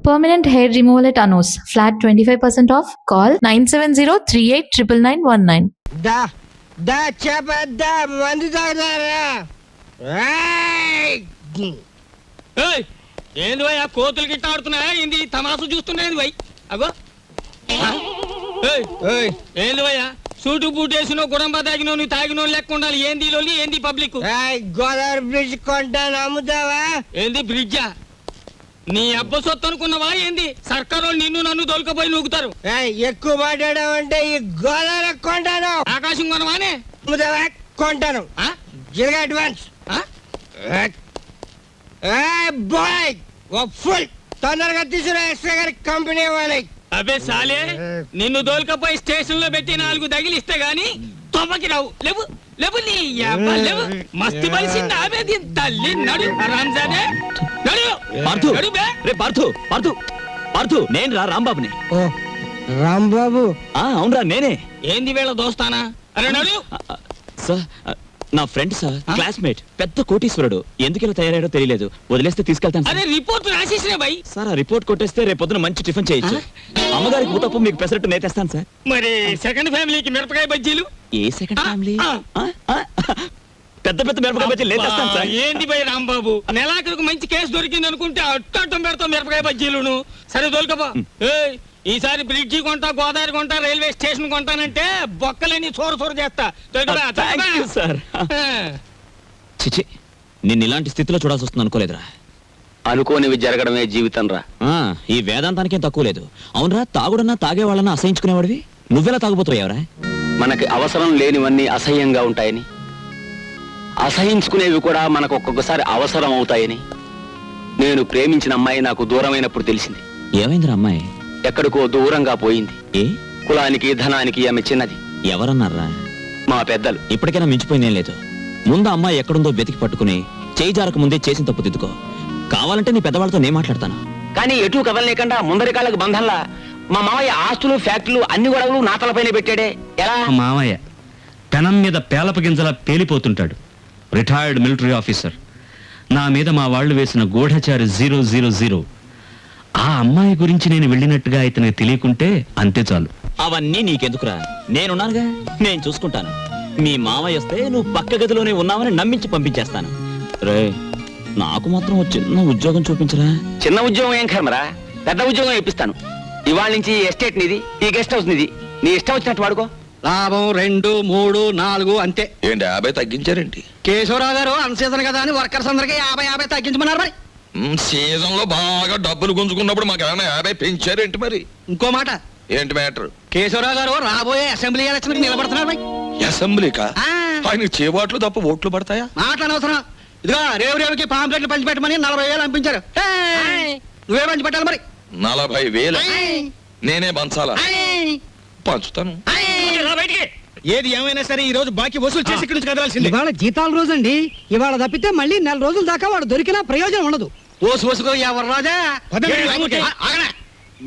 Permanent hair removal at Anos. Flat 25% off. Call 970-389919. దా దా చెప్పద్దా మందు తాగుతారా ఏంది భయ్ ఆ కోతులు గిట్ట ఆడుతున్నాయా ఏంది తమాసు చూస్తున్నాయి భయ్ అగో ఏంది భయ్యా సూటు బూట్ వేసినో గుడంబ తాగినో నువ్వు తాగినో లెక్క ఉండాలి ఏంది లోలి ఏంది పబ్లిక్ గోదావరి బ్రిడ్జ్ కొంటాను అమ్ముతావా ఏంది బ్రిడ్జా నీ అబ్బ సొత్తు అనుకున్నావా ఏంది సర్కారు నిన్ను నన్ను దొలకపోయి నూగుతారు ఎక్కువ మాట్లాడావంటే ఈ గోదావరి కొంటాను ఆకాశం కొనవానే అమ్ముతావా కొంటాను జిల్గా అడ్వాన్స్ బాయ్ ఫుల్ తొందరగా తీసుకురా ఎక్స్ట్రా గారి కంపెనీ వాళ్ళకి అబే సాలే నిన్ను దోల్కపోయి స్టేషన్ లో పెట్టి 4 తగిలిస్తే గాని తొమ్మకి రావు లేవు లేవు నీ యబ్బ లేవు మస్తి బలిసింది ఆమె దీని తల్లి నడు రాంజానే నడు పార్థు నడు బే రే పార్థు నేను రా రాంబాబుని. రాంబాబు అవునరా నేనే. ఏంది వేళ దోస్తానా అరే నడు సార్ నా ఫ్రెండ్ సార్ క్లాస్మేట్ పెద్ద కోటీశ్వరుడు. ఎందుకు ఇలా తయారయ్యాడో తెలియలేదు. వదిలేస్తే తీసుకెళ్తాను అరే రిపోర్ట్ రాసేసినా భయ్ సార్. ఆ రిపోర్ట్ కొట్టేస్తే రేపు పొద్దున మంచి టిఫిన్ చేయొచ్చు. అమ్మగారికి ఊతప్పు మీకు పెసరట్టు నేతేస్తాను సార్. మరి సెకండ్ ఫ్యామిలీకి మిరపకాయ బజ్జీలు ఏ సెకండ్ ఫ్యామిలీ? పెద్ద పెద్ద మిరపకాయ బజ్జీలు నేతేస్తాను సార్. ఏంది భయ్ రాంబాబు నెలాఖరుకు మంచి కేసు దొరికింది అనుకుంటే అట్టం పెడతాం మిరపకాయ బజ్జీలును. సరే దొరకబా ఈసారి బ్రిడ్జి కొంటా గోదావరి కొంటా రైల్వే స్టేషన్ కొంటానంటే బొక్కలని చోరు చేస్తా సార్. చిచి నిన్ను ఇలాంటి స్థితిలో చూడాల్సి వస్తుంది అనుకోలేదురా. అనుకోనివి జరగడమే జీవితం రా. ఈ వేదాంతానికేం తక్కువ లేదు. అవునరా తాగుడన్నా తాగేవాళ్ళన్నా అసహించుకునేవాడివి. నువ్వెలా తాగుపోతావురా? మనకి అవసరం లేనివన్నీ అసహ్యంగా ఉంటాయని, అసహించుకునేవి కూడా మనకు ఒక్కొక్కసారి అవసరం అవుతాయని నేను ప్రేమించిన అమ్మాయి నాకు దూరమైనప్పుడు తెలిసింది. ఏమైందిరా అమ్మాయి? ఎక్కడికో దూరంగా పోయింది. ఏ కులానికి ధనానికి ఆమె చిన్నది. ఎవరన్నారా? మా పెద్దలు. ఇప్పటికైనా మించిపోయిందేం లేదు. ముందు అమ్మాయి ఎక్కడుందో వెతికి పట్టుకుని చేయి జారక ముందే చేసిన తప్పు దిద్దుకో. కావాలంటే నీ పెద్దవాళ్ళతో నేను మాట్లాడతాను. కానీ ఎటు కదలలేకుండా ముందరి కాళ్ళకు బంధంలా మా మామయ్య ఆస్తులు ఫ్యాక్టరీలు అన్ని గొడవలు నా తలపైన పెట్టాడే. ఎలా? మామయ్య పెనం మీద పేలప గింజలా పేలిపోతుంటాడు. Retired military officer. నా మీద మా వాళ్ళు వేసిన గూఢచారి 000. ఆ అమ్మాయి గురించి నేను వెళ్ళినట్టుగా ఇతనికి తెలియకుంటే అంతే చాలు. అవన్నీ నీకెందుకురా? నేనున్నానుగా, నేను చూసుకుంటాను. మీ మామయ్య వస్తే నువ్వు పక్క గదిలోనే ఉన్నావని నమ్మించి పంపించేస్తాను. రే నాకు మాత్రం చిన్న ఉద్యోగం చూపించరా. చిన్న ఉద్యోగం ఏం కర్మరా, పెద్ద ఉద్యోగం ఇప్పిస్తాను. ఇవాళ నుంచి ఈ ఎస్టేట్ నిది, ఈ గెస్ట్ హౌస్ నిది. నీ ఇష్టం వచ్చినట్టు వాడుకో. లాభం 2, 3, 4 అంతే. ఏంటి 50 తగ్గించారేంటి? కేశవరావు గారు అన్సీజన్ కదా అని వర్కర్స్ అందరికి 50 తగ్గించమన్నారు. మరి సీజన్ లో బాగా డబ్బులు గుంజుకున్నప్పుడు మాకు ఏమైనా 50 పెంచారేంటి? మరి ఇంకో మాట ఏంటి మ్యాటర్? కేశవరావు గారు రాబోయే అసెంబ్లీ ఎలక్షన్ నిలబడుతున్నారు. అసెంబ్లీకా? ఆయనకు చేబాట్లు తప్ప ఓట్లు పడతాయా? మాటలు అనవసరం. ఇదిగో రేవుకి పాంప్లెట్లు పంచిపెట్టమని 40,000 పంపించారు. నువ్వే పంచిపెట్టాలి. మరి 40,000 నేనే పంచాలా? పంచుతాను. ఏది ఏమైనా సరే ఈ రోజు బాకీ వసూలు చేసి ఇక్కడి నుంచి కదలాల్సింది. ఇవాళ జీతాల రోజు అండి. ఇవాళ తప్పితే మళ్ళీ 4 రోజుల దాకా వాడు దొరికినా ప్రయోజనం ఉండదు. ఓసుకో ఎవరు రాజా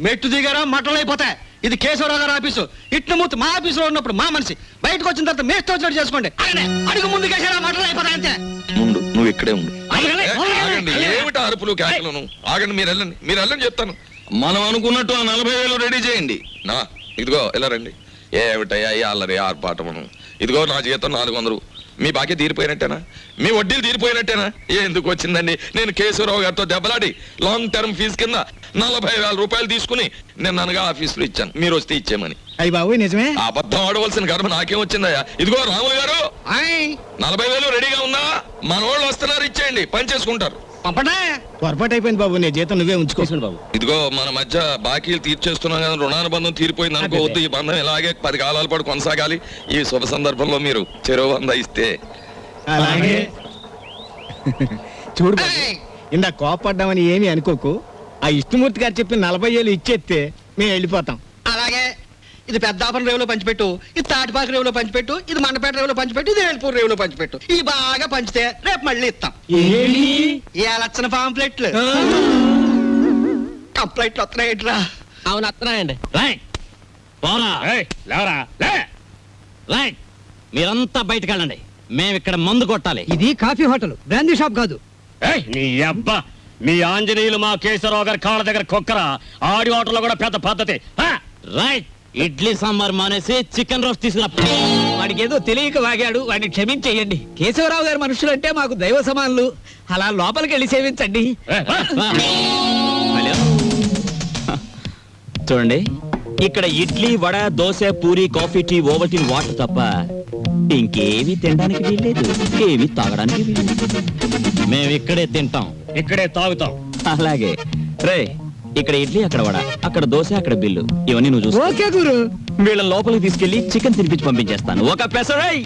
మెట్టు దిగారా మట్టలు అయిపోతాయి. ఇది కేశవరావు గారు ఆఫీసు. ఇట్ల మూర్తి మా ఆఫీసులో ఉన్నప్పుడు మా మనిషి, బయటకు వచ్చిన తర్వాత మేస్ట్ వచ్చినట్టు చేసుకోండి. అడుగు ముందు కేసారా మట్టలు అయిపోతాయి అంతే. ముందు నువ్వు ఇక్కడే ఉండు. ఆగండి, ఏమిటి అరుపులు కేకలను? ఆగండి, మీరు వెళ్ళండి చెప్తాను. మనం అనుకున్నట్టు ఆ 40,000 రెడీ చేయండి. నా ఇదిగో ఇలా రండి. ఏమిటయ్యా ఈ అల్లరి ఆర్పాటమును? ఇదిగో నా జీతం 400. మీ బాకీ తీరిపోయినట్టేనా? మీ వడ్డీలు తీరిపోయినట్టేనా? ఎందుకు వచ్చిందండి? నేను కేశవరావు గారితో దెబ్బలాడి లాంగ్ టర్మ్ ఫీజు కింద 40,000 రూపాయలు తీసుకుని నేను అనగా ఆఫీసులో ఇచ్చాను. మీరు వస్తే ఇచ్చేమని. అయ్యి బాబు నిజమే. అబద్ధం ఆడవలసిన కర్మ నాకేం వచ్చిందయ్యా? ఇదిగో రాములు గారు 40,000 రెడీగా ఉందా? మన వాళ్ళు వస్తున్నారు, ఇచ్చేయండి, పని చేసుకుంటారు. పొరపాటు అయిపోయింది బాబు. నీ జీతం నువ్వే ఉంచుకోవాలి బాబు. ఇదిగో మన మధ్య బాకీలు తీర్చేస్తున్నాం కదా, రుణానుబంధం తీరిపోయింది అనుకోవద్దు. ఈ బంధం ఇలాగే 10 కాలాల పాటు కొనసాగాలి. ఈ శుభ సందర్భంలో మీరు చెరువు 100 ఇస్తే. అలాగే చూడు బాబు, ఇందా కోపడ్డామని ఏమీ అనుకోకు. ఆ ఇష్టమూర్తి గారు చెప్పి 40,000 ఇచ్చేస్తే మేము వెళ్ళిపోతాం. అలాగే ఇది పెద్దాపురం రేవులో పంచిపెట్టు, ఇది తాటిపాక రేవులో పంచిపెట్టు, ఇది మండపేట రేవులో పంచిపెట్టు, ఇది వేల్పూర్ రేవులో పంచిపెట్టు. ఈ బాగా పంచితే రేపు మళ్ళీ ఇస్తాం. ఈ లక్షణ పాంప్లెట్లు కంప్లైంట్లు వస్తున్నాయిట్రా. అవును వస్తున్నాయండి. మీరంతా బయటకు వెళ్ళండి. మేము ఇక్కడ మందు కొట్టాలి. ఇది కాఫీ హోటల్, బ్రాందీ షాప్ కాదు. నీ అబ్బా మీ ఆంజనేయులు మా కేశవరావు గారి కాళ్ళ దగ్గర కుక్కరా, ఆడి ఆటలో కూడా పెద్ద పద్ధతి. రైట్, ఇడ్లీ సాంబార్ మానేసి చికెన్ రోస్ట్ తీసుకురా. వాడికి ఏదో తెలియక వాగాడు, వాడిని క్షమించేయండి. కేశవరావు గారి మనుషులంటే మాకు దైవ సమానులు. అలా లోపలికి వెళ్ళి సేవించండి. హలో, చూడండి, ఇక్కడ idli, vada, dosa, puri, coffee, tea, Ovaltine, water తప్ప ఇంకేమీ తినడానికి వీల్లేదు, ఏమీ తాగడానికి వీల్లేదు. మేము ఇక్కడే తింటాం, ఇక్కడే తాగుతాం. అలాగే. రే, ఇక్కడ ఇడ్లీ, అక్కడ వడ, అక్కడ దోశ, అక్కడ బిల్లు, ఇవన్నీ నువ్వు చూసుకో. ఓకే గురు. వీళ్ళ లోపలికి తీసుకెళ్లి చికెన్ తినిపించి పంపించేస్తాను. ఒక పెసరై.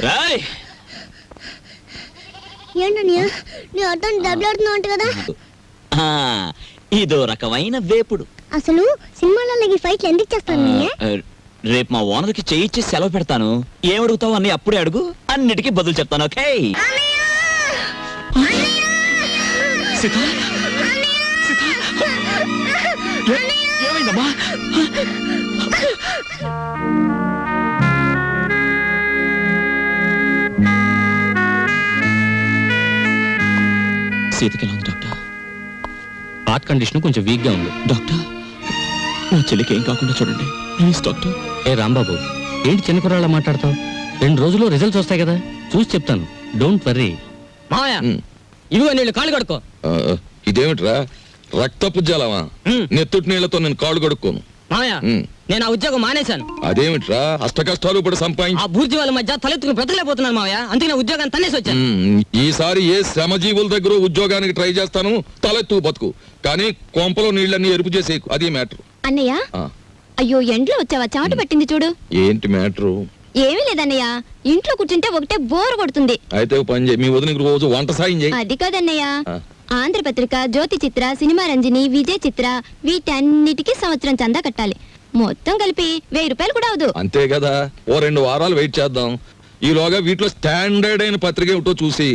రాయ్, ఏంటన్నయ్య నీ అర్థం దెబ్బలాడుతున్నావు అంట కదా. ఇదో రకమైన వేపుడు. అసలు సినిమాలలో ఈ ఫైట్లు ఎందుకు చేస్తాను రేపు మా ఓనర్కి చేయించి సెలవు పెడతాను. ఏమడుగుతావు అన్ని అప్పుడే అడుగు, అన్నిటికీ బదులు చెప్తాను. ఓకే? సీత, సీత, ఏమైందమ్మా? సీతకి ఎలా ఉంది డాక్టర్? హార్ట్ కండిషన్ కొంచెం వీక్ గా ఉంది. డాక్టర్, నా చెల్లికి ఏం కాకుండా చూడండి ప్లీజ్ డాక్టర్. ఏ రాంబాబు, ఏంటి చిన్న కుర్రాళ్ళ మాట్లాడతావు? 2 రోజుల్లో రిజల్ట్స్ వస్తాయి కదా, చూసి చెప్తాను. Don't worry. మావయ్య, ఇదిగో నీళ్ళు కాళ్ళు కడుకో. ఇదేమిట్రా, రక్తపు జలమా? నెత్తుటి నీళ్లతో నేను కాళ్ళు కడుక్కోను. మావయ్య, నేను ఆ ఉద్యోగం మానేశాను. అదేమిట్రా, అష్ట కష్టాలు ఇప్పుడు ఆ సంపాదించి బూర్జీ వాళ్ళ మధ్య తలెత్తుకుని బ్రతలేకపోతున్నాను మావయ్య. అందుకే నా ఉద్యోగాన్ని తన్నేసి వచ్చాను. ఈసారి ఏ శ్రమజీవుల దగ్గర ఉద్యోగానికి ట్రై చేస్తాను, తలెత్తు బతుకు. కానీ కొంపలో నీళ్ళన్నీ ఎరుపు చేసేకు, అది మ్యాటర్. అన్నయ్య, అయ్యో ఎండ్లో వచ్చావా, చెమట పట్టింది చూడు. ఏంటి మ్యాటరు? ఏమీ లేదన్నయ్య, ఇంట్లో కూర్చుంటే ఒకటే బోర్ కొడుతుంది. అయితే ఓ పని చేయి, మీ వదినకి రోజు వంట సాయం చేయి. అది కాదన్నయ్య, ఆంధ్రపత్రిక, జ్యోతి చిత్ర, సినిమా రంజని, విజయ్ చిత్ర, వీటన్నిటికీ సంవత్సరం చందా కట్టాలి. మొత్తం కలిపి 1000 రూపాయలు కూడా అవదు. అంతే కదా, ఓ 2 వారాలు వెయిట్ చేద్దాం. ఈలోగా వీటిలో స్టాండర్డ్ అయిన పత్రిక ఏమిటో చూసి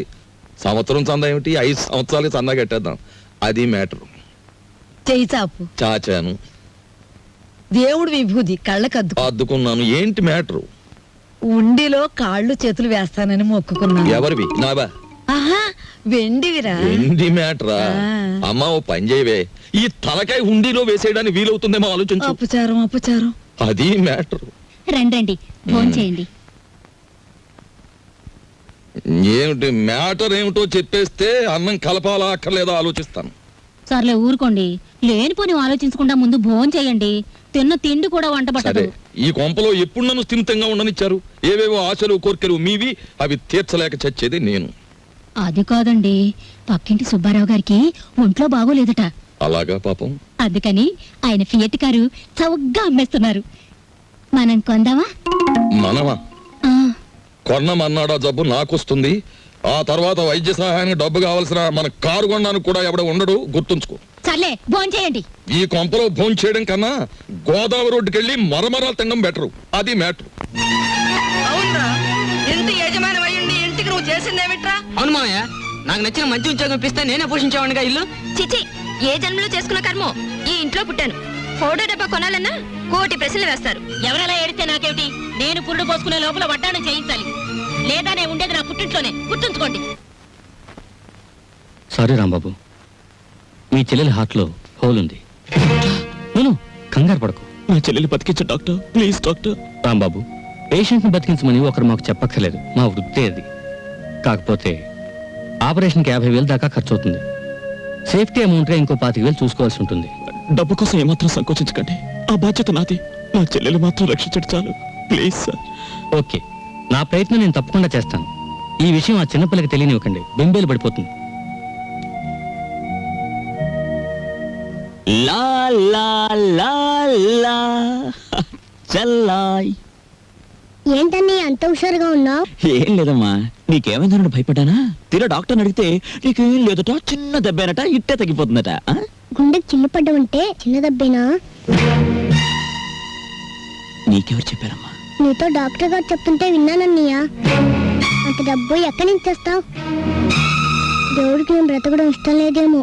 సంవత్సరం చందా ఏమిటి, 5 సంవత్సరాలకి చందా కట్టేద్దాం. అది మ్యాటర్. చెయ్యి చాపు. చాచాను, దేవుడు విభూది కళ్ళకద్దు. అద్దుకున్నాను. ఏంటి మ్యాటరు? ఉండిలో కాళ్ళు చేతులు వేస్తానని మొక్కుకున్నాను. ఎవరివి? నావా? ఆహా, వెండివిరా. ఏంటి మ్యాటరా? అమ్మా ఓ పని చేయవే, ఈ తలకాయ హుండీలో వేసేయడానికి వీలవుతుందేమో ఆలోచించు. అపచారం అపచారం. అది మ్యాటరు. రండి భోంచేయండి. ఏమిటి మ్యాటర్ ఏమిటో చెప్పేస్తే అన్నం కలపాలా అక్కర్లేదా ఆలోచిస్తాను. సర్లే ఊరుకోండి, లేనిపోని ఆలోచించకుండా ముందు భోజనం చేయండి. తిన్న తిండి కూడా వంట సరే, పట్టదు. ఈ కొంపలో ఎప్పుడు నన్ను స్థిమితంగా ఉండనిచ్చారు? ఏవేవో ఆశలు కోర్కెలు మీవి, అవి తీర్చలేక చచ్చేది నేను. అది కాదండి, పక్కింటి సుబ్బారావు గారికి ఒంట్లో బాగోలేదట. అలాగా పాపం. అందుకని ఆయన ఫియట్ కారు చౌకగా అమ్మేస్తున్నారు. మనం కొందామా? మనమా? కొన్నమన్నాడా జబ్బు నాకొస్తుంది. ఆ తర్వాత వైద్య సహాయానికి డబ్బు కావాల్సిన మన కారు కొనడానికి కూడా ఎవడ ఉండడు, గుర్తుంచుకో. సర్లే భోజనం చేయండి. ఈ కొంపలో భోజనం చేయడం కన్నా గోదావరి రోడ్డుకి వెళ్ళి మరమరాలు తినడం బెటరు. అది మ్యాటర్. అవునరా, ఎంత యజమాని అయ్యుండి ఇంటికి నువ్వు చేసిందేమిట్రా? అవును మామయ్య, నాకు నచ్చిన మంచి ఉద్యోగం ఇప్పిస్తే నేనే పోషించేవాడిగా ఇల్లు. చిచి, ఏ జన్మలో చేసుకున్న కర్మో ఈ ఇంట్లో పుట్టాను. ఫోటో డబ్బా కొనాలన్నా కోటి ప్రశ్నలు వేస్తారు. ఎవరెలా ఏడితే నాకేమిటి? నేను పురుడు పోసుకునే లోపల వడ్డాణం చేయించాలి. లేదా నేను ఉండేది నా పుట్టింట్లోనే, గుర్తుంచుకోండి. సారీ రాంబాబు, మీ చెల్లెలి హార్ట్లో హోల్ ఉంది. నేను కంగారు పడకు. నా చెల్లెలు బతికించు డాక్టర్, ప్లీజ్ డాక్టర్. రాంబాబు, పేషెంట్ని బతికించమని ఒకరు మాకు చెప్పక్కర్లేదు, మా వృత్తే అది. కాకపోతే ఆపరేషన్కి 50,000 దాకా ఖర్చు అవుతుంది. సేఫ్టీ అమౌంట్గా ఇంకో 25,000 చూసుకోవాల్సి ఉంటుంది. డబ్బు కోసం ఏమాత్రం సంకోచించకండి, ఆ బాధ్యత నాది. నా చెల్లెలు మాత్రం రక్షించడు చాలు, ప్లీజ్ సార్. ఓకే, నా ప్రయత్నం నేను తప్పకుండా చేస్తాను. ఈ విషయం ఆ చిన్నపిల్లకి తెలియనివ్వకండి, బెంబేలు పడిపోతుంది. లా లా లా లా చల్లాయ్. ఏంటని అంత హుషారుగా ఉన్నావు? ఏం లేదమ్మా, నీకేమైందని భయపడ్డానా? తీరా డాక్టర్ని అడిగితే నీకేం లేదట, చిన్న దెబ్బేనట, ఇట్టే తగ్గిపోతుందట. గుండెకి చిల్లు పడ్డమంటే చిన్న దెబ్బేనా? నీకెవరు చెప్పారమ్మా? నీతో డాక్టర్ గారు చెప్తుంటే విన్నానన్నయ్య. అంత డబ్బు ఎక్కడి నుంచి తెస్తావు? దేవుడికి నేను బ్రతకడం ఇష్టం లేదేమో.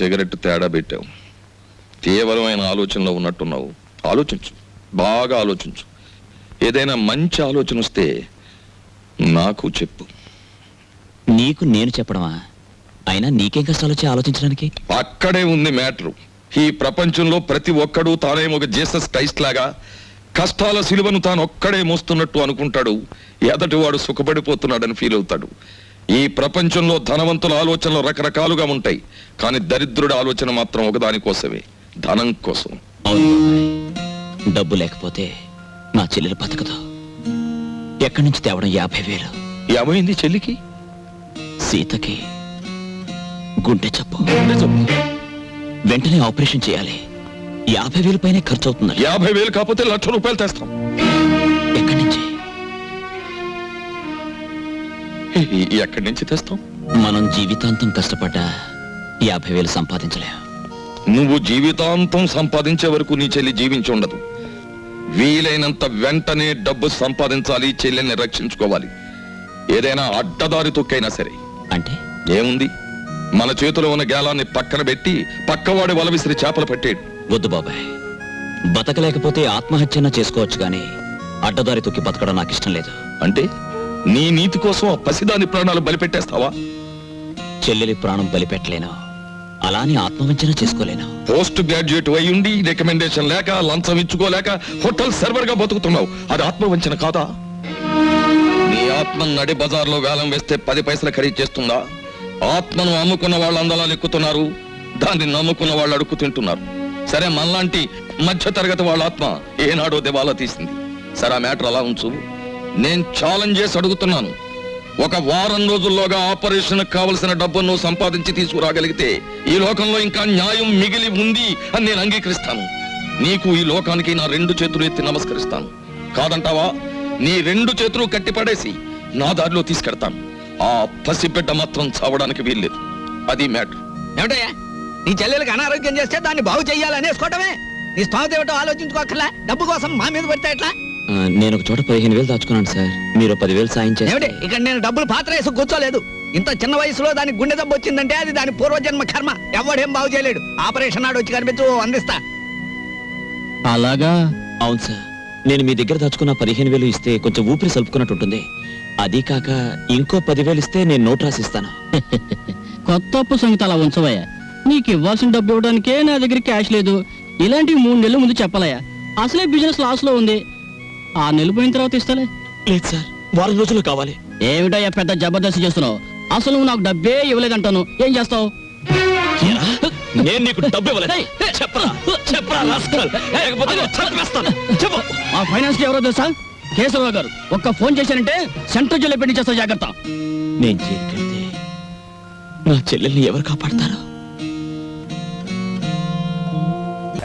సిగరెట్ తేడా పెట్టావు. తీవ్రమైన ఆలోచనలో ఉన్నట్టున్నావు. ఆలోచించు, బాగా ఆలోచించు. ఏదైనా మంచి ఆలోచన వస్తే నాకు చెప్పు. నీకు నేను చెప్పడమా? అయినా నీకేం కష్టాలు వచ్చి ఆలోచించడానికి? అక్కడే ఉంది మ్యాటరు. ఈ ప్రపంచంలో ప్రతి ఒక్కడూ తానేమో ఒక జీసస్ క్రైస్ట్ లాగా కష్టాల సిలువను తాను ఒక్కడే మోస్తున్నట్టు అనుకుంటాడు. ఎదటివాడు సుఖపడిపోతున్నాడని ఫీల్ అవుతాడు. ఈ ప్రపంచంలో ధనవంతుల ఆలోచనలు రకరకాలుగా ఉంటాయి, కానీ దరిద్రుడి ఆలోచన మాత్రం ఒకదానికోసమే, ధనం కోసం. అవును బాబాయ్, డబ్బు లేకపోతే నా చెల్లెలు బతకదు. ఎక్కడి నుంచి తేవడం? 50,000. ఏమైంది చెల్లికి? సీతకి గుండె జబ్బు. వెంటనే ఆపరేషన్ చేయాలి. 50,000 పైనే ఖర్చు అవుతుంది. 50,000 కాకపోతే ₹1,00,000 తెస్తాం. ఎక్కడి నుంచి? ఎక్కడి నుంచి తెస్తాం? మనం జీవితాంతం కష్టపడ్డా 50,000 సంపాదించలేం. నువ్వు జీవితాంతం సంపాదించే వరకు నీ చెల్లి జీవించి ఉండదు. వీలైనంత వెంటనే డబ్బు సంపాదించాలి, చెల్లెల్ని రక్షించుకోవాలి. ఏదైనా అడ్డదారి తొక్కైనా సరే. అంటే ఏముంది, మన చేతిలో ఉన్న గేలాన్ని పక్కన పెట్టి పక్కవాడి వల విసిరి చేపలు పట్టేడు. వద్దు బాబాయ్, బతకలేకపోతే ఆత్మహత్యన చేసుకోవచ్చు, కానీ అడ్డదారి తొక్కి బతకడం నాకు ఇష్టం లేదు. అంటే నీ నీతి కోసం ఆ పసిదాని ప్రాణాలు బలిపెట్టేస్తావా? చెల్లెలి ప్రాణం బలిపెట్టలేను, అలానే ఆత్మవంచన చేసుకోలేను. పోస్ట్ గ్రాడ్యుయేట్ అయ్యుండి రికమెండేషన్ లేక లంచం ఇచ్చుకోలేక హోటల్ సర్వర్ గా బతుకుతున్నావు. అది ఆత్మవంచన కాదా? నీ ఆత్మ నడి బజార్లో వేలం వేస్తే 10 పైసలు ఖరీదు చేస్తుందా? ఆత్మను అమ్ముకున్న వాళ్ళు అందలాలు ఎక్కుతున్నారు, దాన్ని నమ్ముకున్న వాళ్ళు అడుక్కు తింటున్నారు. సరే, మనలాంటి మధ్య తరగతి వాళ్ళ ఆత్మ ఏనాడో దివాలా తీసింది. సరే, ఆ మ్యాటర్ అలా ఉంచు. నేను ఛాలెంజ్ చేసి అడుగుతున్నాను. ఒక వారం రోజుల్లోగా ఆపరేషన్ కావలసిన డబ్బును నువ్వు సంపాదించి తీసుకురాగలిగితే ఈ లోకంలో ఇంకా న్యాయం మిగిలి ఉంది అని నేను అంగీకరిస్తాను. నీకు, ఈ లోకానికి నా 2 చేతులు ఎత్తి నమస్కరిస్తాను. కాదంటావా? నీ 2 చేతులు కట్టిపడేసి నా దారిలో తీసుకెడతాను. ఆ పసిబిడ్డ మాత్రం చావడానికి వీల్లేదు. అది మ్యాటర్. ఏమిటయ్యా, నీ చెల్లెలకు అనారోగ్యం చేస్తే దాన్ని బాగు చెయ్యాలనేసుకోవటమే. నీ స్థానం ఏమిటో ఆలోచించుకోకర్లా. డబ్బు కోసం మా మీద పడితే ఎట్లా? నేను ఒక చోట 15,000 దాచుకున్నాను సార్, మీరు 10,000 సాయం చేయండి. ఏమిటి, ఇక్కడ నేను డబ్బులు పాత్ర వేసి కూర్చోలేదు. ఇంత చిన్న వయసులో దానికి గుండె దెబ్బ వచ్చిందంటే అది దాని పూర్వజన్మ కర్మ. ఎవడేం బాగు చేయలేడు. ఆపరేషన్ నాడు వచ్చి కనిపించు, అందిస్తా. అలాగా? అవును సార్, నేను మీ దగ్గర దాచుకున్న 15,000 ఇస్తే కొంచెం ఊపిరి సలుపుకున్నట్టు ఉంటుంది. అది కాక ఇంకో 10,000 ఇస్తే నేను నోట్ రాసిస్తాను. కొత్త అప్పు సంగతి అలా ఉంచవయ్యా. నీకు ఇవ్వాల్సిన డబ్బు ఇవ్వడానికే నా దగ్గర క్యాష్ లేదు. ఇలాంటివి 3 నెలల ముందు చెప్పాలయ్యా. అసలే బిజినెస్ లాస్ లో ఉంది. 6 నెలలు పోయిన తర్వాత ఇస్తాలే. లేదు సార్, వారం రోజులు కావాలి. ఏమిటయ్యా పెద్ద జబర్దస్త్ చేస్తున్నావు? అసలు నువ్వు నాకు డబ్బే ఇవ్వలేదంటాను, ఏం చేస్తావు? నేను నీకు డబ్బు ఇవ్వలేదు. చెప్పరా చెప్పరా రాస్కల్, లేకపోతే నేను చంపేస్తాను. చెప్పు. మా ఫైనాన్స్ ఎవరో తెలుసా? కేశవరావు గారు. ఒక్క ఫోన్ చేశానంటే సెంట్రల్ జైల్లో పెట్టి చేస్తా, జాగ్రత్త. నేను జైలుకెళ్తే నా చెల్లెల్ని ఎవరు కాపాడతారు?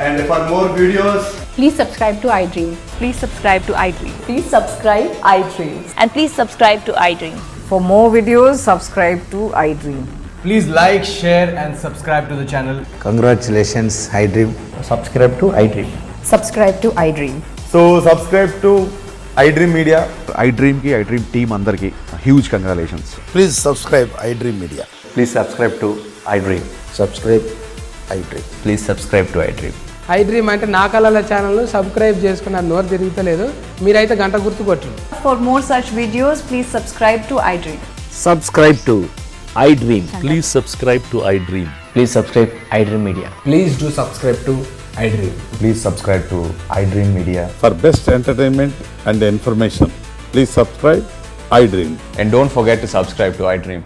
And for more videos, Please subscribe to iDream. Please subscribe to iDream. Please subscribe iDream. And please subscribe to iDream. For more videos, subscribe to iDream. Please like, share, and subscribe to the channel. Congratulations I dream. Subscribe to iDream. Subscribe to I dream. So subscribe to iDream Media. iDream కి iDream team అందరికి huge congratulations. Please subscribe I dream media. Please subscribe to iDream. Subscribe I dream. Please subscribe to iDream. I dream అంటే నా కళల channel subscribe చేసుకున్న నోరు తిరుగుతలేదు. మీరైతే గంట గుర్తు కొట్టు. For more such videos please subscribe to I dream. Subscribe to I dream. Please subscribe to iDream. Please subscribe iDream Media. Please do subscribe to iDream. Please subscribe to iDream Media. For best entertainment and information, please subscribe iDream. And don't forget to subscribe to iDream.